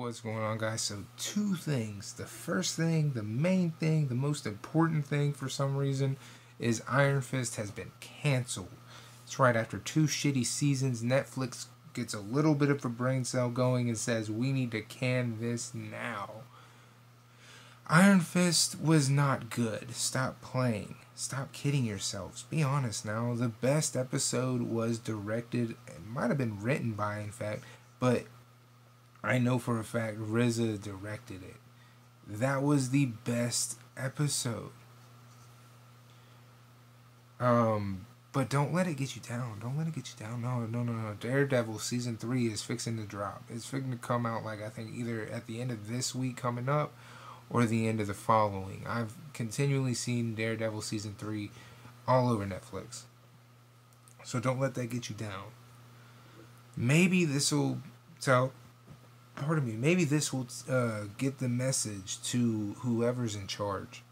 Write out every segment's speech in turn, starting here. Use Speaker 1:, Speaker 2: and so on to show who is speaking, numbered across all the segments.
Speaker 1: What's going on, guys? So, two things. The first thing, the main thing, the most important thing for some reason is Iron Fist has been canceled. It's right after two shitty seasons. Netflix gets a little bit of a brain cell going and says, we need to can this now. Iron Fist was not good. Stop playing. Stop kidding yourselves. Be honest now. The best episode was directed, it might have been written by, in fact, but I know for a fact RZA directed it. That was the best episode. But don't let it get you down. Don't let it get you down. No. Daredevil season 3 is fixing to drop. It's fixing to come out, like, I think either at the end of this week coming up or the end of the following. I've continually seen Daredevil season 3 all over Netflix. So don't let that get you down. Maybe this will maybe this will get the message to whoever's in charge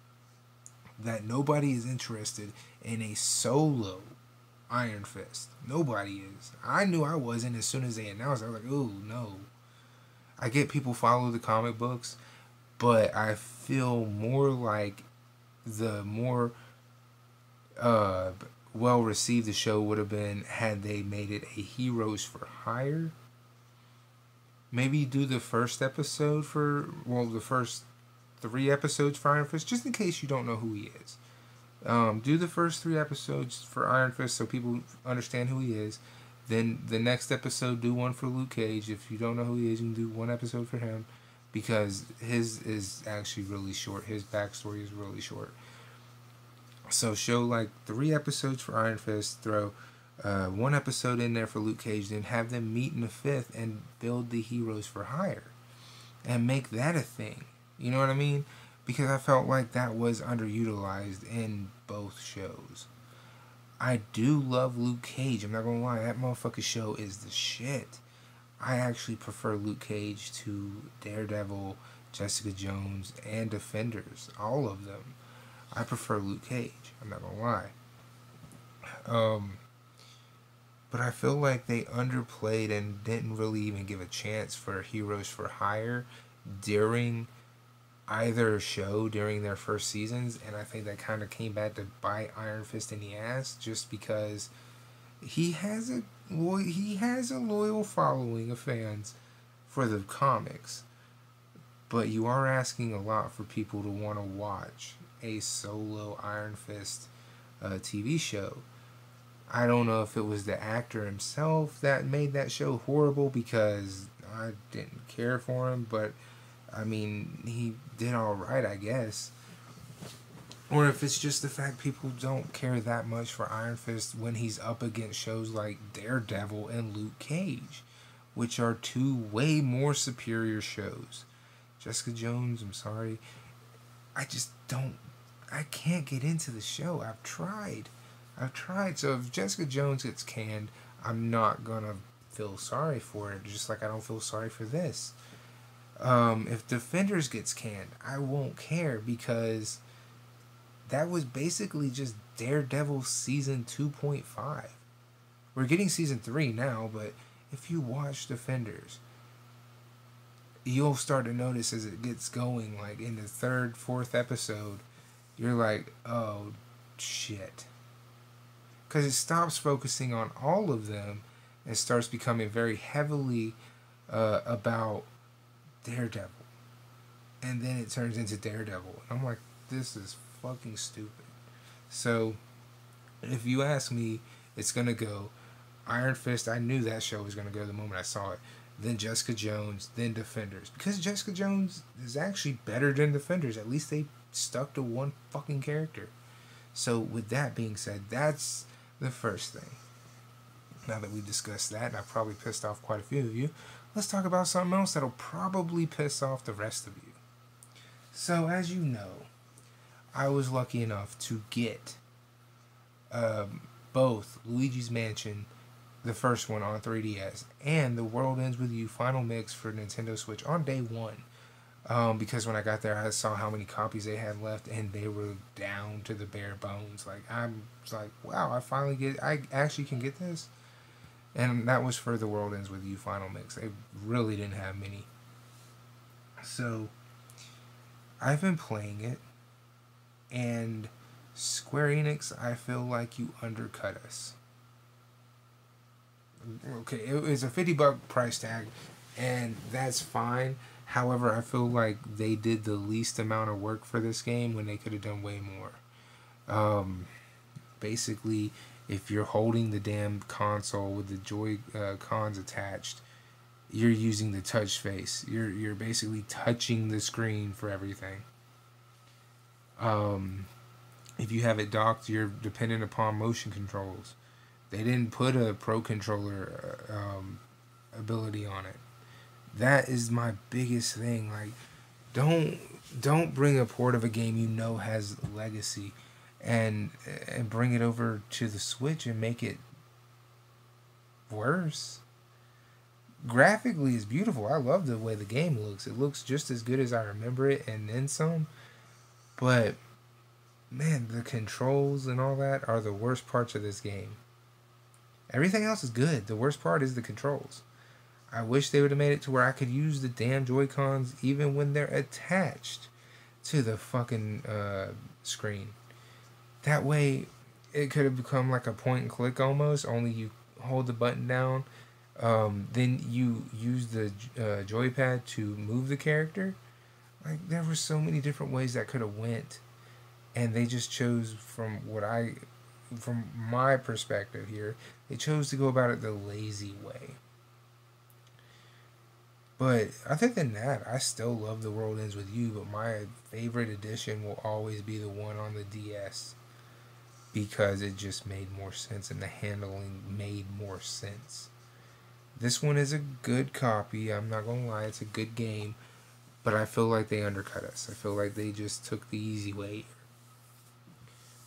Speaker 1: that nobody is interested in a solo Iron Fist. Nobody is. I knew I wasn't as soon as they announced it. I was like, oh, no. I get people follow the comic books, but I feel more like the more well received the show would have been had they made it a Heroes for Hire. Maybe do the first episode the first 3 episodes for Iron Fist, just in case you don't know who he is. Do the first 3 episodes for Iron Fist so people understand who he is. Then the next episode, do one for Luke Cage. If you don't know who he is, you can do 1 episode for him, because his is actually really short. His backstory is really short. So show like 3 episodes for Iron Fist, throw 1 episode in there for Luke Cage, then have them meet in the 5th and build the Heroes for Hire and make that a thing. You know what I mean? Because I felt like that was underutilized in both shows. I do love Luke Cage. I'm not gonna lie, that motherfucking show is the shit. I actually prefer Luke Cage to Daredevil, Jessica Jones, and Defenders. All of them. I prefer Luke Cage. I'm not gonna lie. But I feel like they underplayed and didn't really even give a chance for Heroes for Hire during either show during their first seasons, and I think that kind of came back to bite Iron Fist in the ass, just because he has a loyal following of fans for the comics, but you are asking a lot for people to want to watch a solo Iron Fist TV show. I don't know if it was the actor himself that made that show horrible, because I didn't care for him, but I mean, he did alright, I guess. Or if it's just the fact people don't care that much for Iron Fist when he's up against shows like Daredevil and Luke Cage, which are 2 way more superior shows. Jessica Jones, I'm sorry. I can't get into the show. I've tried. So if Jessica Jones gets canned, I'm not gonna feel sorry for it, just like I don't feel sorry for this. If Defenders gets canned, I won't care, because that was basically just Daredevil season 2.5. We're getting season 3 now, but if you watch Defenders, you'll start to notice as it gets going, like in the 3rd, 4th episode, you're like, oh shit. Because it stops focusing on all of them and starts becoming very heavily about Daredevil, and then it turns into Daredevil, and I'm like, this is fucking stupid. So if you ask me, it's gonna go Iron Fist. I knew that show was gonna go the moment I saw it. Then Jessica Jones, then Defenders, because Jessica Jones is actually better than Defenders. At least they stuck to one fucking character. So with that being said, that's the first thing. Now that we discussed that, and I probably pissed off quite a few of you, let's talk about something else that'll probably piss off the rest of you. So, as you know, I was lucky enough to get both Luigi's Mansion, the first one on 3DS, and The World Ends With You Final Mix for Nintendo Switch on day 1. Because when I got there, I saw how many copies they had left, and they were down to the bare bones. Like, I was like, wow, I actually can get this. And that was for The World Ends With You Final Mix. They really didn't have many. So I've been playing it, and Square Enix, I feel like you undercut us. Okay, it was a $50 price tag, and that's fine. However, I feel like they did the least amount of work for this game when they could have done way more. Basically, if you're holding the damn console with the Joy Cons attached, you're using the touch face. You're basically touching the screen for everything. If you have it docked, you're dependent upon motion controls. They didn't put a pro controller ability on it. That is my biggest thing. Like, don't don't bring a port of a game you know has legacy, and bring it over to the Switch and make it worse. Graphically, it's beautiful. I love the way the game looks. It looks just as good as I remember it, and then some. But man, the controls and all that are the worst parts of this game. Everything else is good. The worst part is the controls. I wish they would have made it to where I could use the damn Joy-Cons even when they're attached to the fucking screen. That way, it could have become like a point and click almost, only you hold the button down. Then you use the joypad to move the character. Like, there were so many different ways that could have went, and they just chose from my perspective here, they chose to go about it the lazy way. But other than that, I still love The World Ends With You, but my favorite edition will always be the one on the DS because it just made more sense and the handling made more sense. This one is a good copy, I'm not gonna lie, it's a good game, but I feel like they undercut us. I feel like they just took the easy way.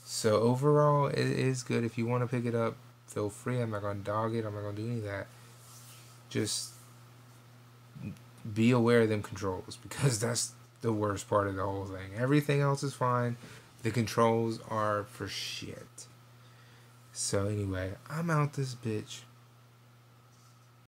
Speaker 1: So overall, it is good. If you want to pick it up, feel free. I'm not gonna dog it. I'm not gonna do any of that. Just be aware of them controls because that's the worst part of the whole thing. Everything else is fine. The controls are for shit. So anyway, I'm out this bitch.